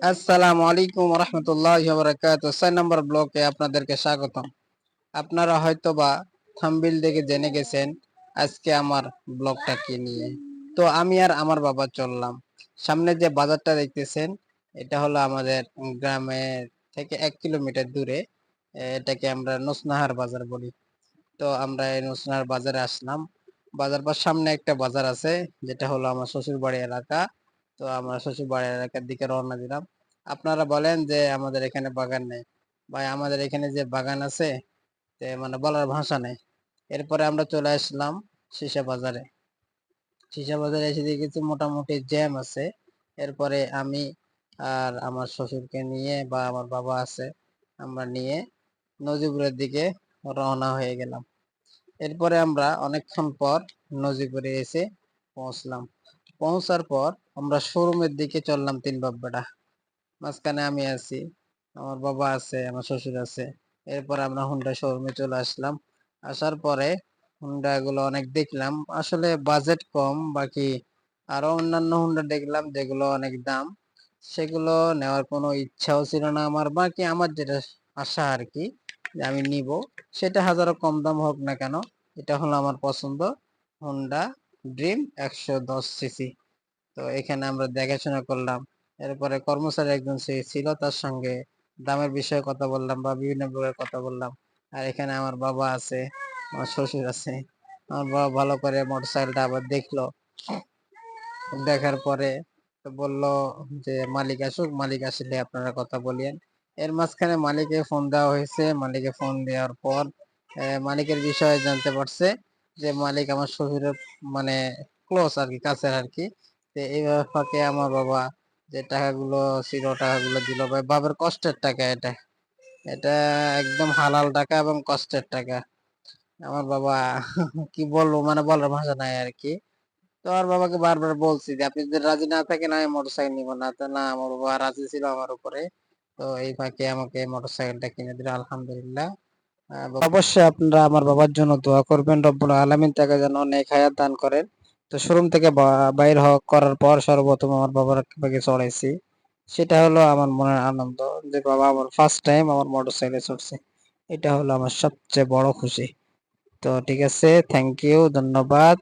আসসালামু আলাইকুম রহমতুল্লাহি ওয়া বারাকাতুহু। ৬ নম্বর ব্লকে আপনাদেরকে স্বাগতম। আপনারা হয়তোবা থাম্বনেইল দেখে জেনে গেছেন আজকে আমার ব্লগটা কি নিয়ে। তো আমি আর আমার বাবা চললাম। সামনে যে বাজারটা দেখতেছেন এটা হলো আমাদের গ্রামের থেকে ১ কিলোমিটার দূরে। এটাকে আমরা নোসনাহার বাজার বলি। তো আমরা এই নোসনাহার বাজারে আসলাম। বাজার পার সামনে একটা বাজার আছে যেটা হলো আমার শ্বশুরবাড়ি এলাকা। তো আমরা শ্বশুরবাড়ি এলাকার দিকে রওনা দিলাম। আপনারা বলেন যে আমাদের এখানে বাগান নেই। ভাই আমাদের এখানে যে বাগান আছে মানে বলার ভাষা নেই। এরপরে আমরা চলে আসলাম সীসা বাজারে। সীসা বাজারে এসে দেখেছি মোটামুটি জ্যাম আছে। এরপরে আমি আর আমার শ্বশুরকে নিয়ে বা আমার বাবা আছে আমরা নিয়ে নজিপুরের দিকে রওনা হয়ে গেলাম। এরপরে আমরা অনেকক্ষণ পর নজিপুরে এসে পৌঁছলাম। পৌঁছার পর আমরা শোরুমের দিকে চললাম ৩ বাপ বেটা। মাঝখানে আমি আছি, আমার বাবা আছে, আমার শ্বশুর আছে। এরপর আমরা হুন্ডা শোরুমে চলে আসলাম। আসার পরে হুন্ডা গুলো অনেক দেখলাম, আসলে বাজেট কম, বাকি আরো অন্যান্য হুন্ডা দেখলাম যেগুলো অনেক দাম। সেগুলো নেওয়ার কোনো ইচ্ছাও ছিল না আমার, বাকি আমার যেটা আশা আর কি যে আমি নিব, সেটা হাজারো কম দাম হোক না কেন, এটা হলো আমার পছন্দ, হুন্ডা ড্রিম 110 সিসি। তো এখানে আমরা দেখাশোনা করলাম। এরপরে কর্মচারী একজন সে ছিল, তার সঙ্গে দামের বিষয়ে কথা বললাম বা বিভিন্ন প্রকার কথা বললাম। আর এখানে আমার বাবা আছে, আমার শ্বশুর আছে। আমার বাবা ভালো করে মোটরসাইকেলটা আবার দেখলো। দেখার পরে তো বললো যে মালিক আসুক, মালিক আসলে আপনারা কথা বলিয়েন। এর মাঝখানে মালিকে ফোন দেওয়া হয়েছে। মালিকে ফোন দেওয়ার পর মালিকের বিষয়ে জানতে পারছে যে মালিক আমার শ্বশুরের মানে ক্লোজ আর কি, কাছের আর কি। তো এই ফাঁকে আমার বাবা যে টাকাগুলো ছিল টাকাগুলো দিল। ভাই বাবার কষ্টের টাকা এটা, এটা একদম হালাল টাকা এবং কষ্টের টাকা। আমার বাবা কি বলবো, মানে বলার ভাষা নাই আর কি। তো আমার বাবাকে বারবার বলছি যে আপনি যদি রাজি না থাকেন আমি মোটরসাইকেল নিব না। তো না, আমার বাবা রাজি ছিল আমার উপরে। তো এই ফাঁকে আমাকে মোটরসাইকেলটা কিনে দিল, আলহামদুলিল্লাহ। অবশ্যই আপনারা আমার বাবার জন্য দোয়া করবেন, রব্বুল আলামিন তাকে যেন নেক হায়াত দান করেন। তো শোরুম থেকে বাইর করার পর সর্বপ্রথম আমার বাবার বাগে চড়াইছি। সেটা হলো আমার মনের আনন্দ যে বাবা আমার ফার্স্ট টাইম আমার মোটরসাইকেলে চড়ছে। এটা হলো আমার সবচেয়ে বড় খুশি। তো ঠিক আছে, থ্যাংক ইউ, ধন্যবাদ।